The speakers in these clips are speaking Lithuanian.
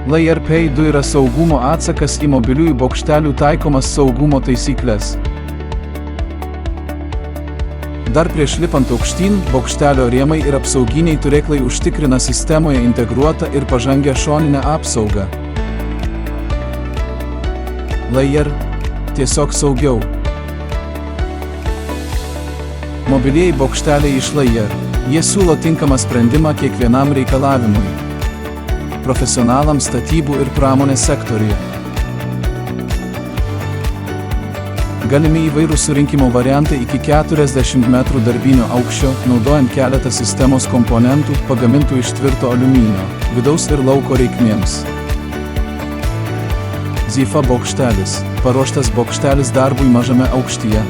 Layer Pay 2 yra saugumo atsakas į mobiliųjų bokštelių taikomas saugumo taisyklės. Dar prieš lipant aukštyn, bokštelio rėmai ir apsauginiai turėklai užtikrina sistemoje integruotą ir pažangią šoninę apsaugą. Layer – tiesiog saugiau. Mobilieji bokšteliai iš Layer. Jie siūlo tinkamą sprendimą kiekvienam reikalavimui. Profesionalams statybų ir pramonės sektoriuje. Galimi įvairūs surinkimo variantai iki 40 metrų darbinio aukščio, naudojant keletą sistemos komponentų, pagamintų iš tvirto aliuminio, vidaus ir lauko reikmėms. Zifa bokštelis. Paruoštas bokštelis darbui mažame aukštyje.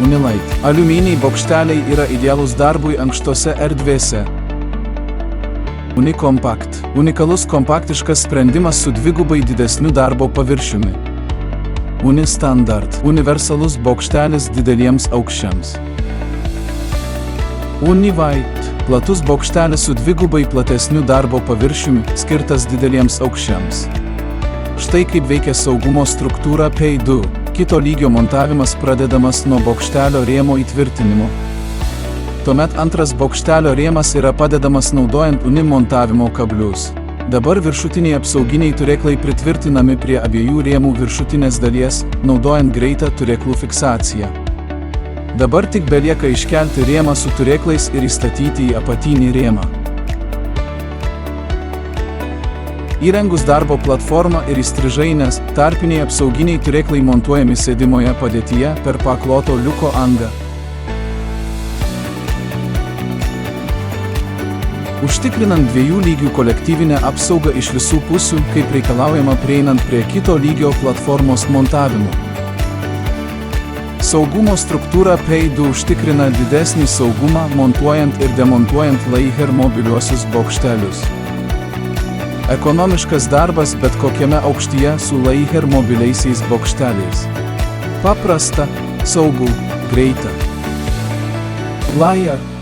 Unilight. Aliuminiai bokšteliai yra idealūs darbui ankštose erdvėse. Unikompakt. Unikalus kompaktiškas sprendimas su dvigubai didesniu darbo paviršiumi. Unistandard. Universalus bokštelis dideliems aukščiams. Univite. Platus bokštelis su dvigubai platesniu darbo paviršiumi, skirtas dideliems aukščiams. Štai kaip veikia saugumo struktūra Pay 2. Kito lygio montavimas pradedamas nuo bokštelio rėmo įtvirtinimo. Tuomet antras bokštelio rėmas yra padedamas naudojant uni montavimo kablius. Dabar viršutiniai apsauginiai turėklai pritvirtinami prie abiejų rėmų viršutinės dalies, naudojant greitą turėklų fiksaciją. Dabar tik belieka iškelti rėmą su turėklais ir įstatyti į apatinį rėmą. Įrengus darbo platformą ir įstrižaines, tarpiniai apsauginiai turėklai montuojami sėdimoje padėtyje per pakloto liuko angą. Užtikrinant dviejų lygių kolektyvinę apsaugą iš visų pusių, kaip reikalaujama prieinant prie kito lygio platformos montavimo. Saugumo struktūra Pay 2 užtikrina didesnį saugumą montuojant ir demontuojant Layer mobiliuosius bokštelius. Ekonomiškas darbas bet kokiame aukštyje su Layer mobiliaisiais bokšteliais. Paprasta, saugu, greita. Layer.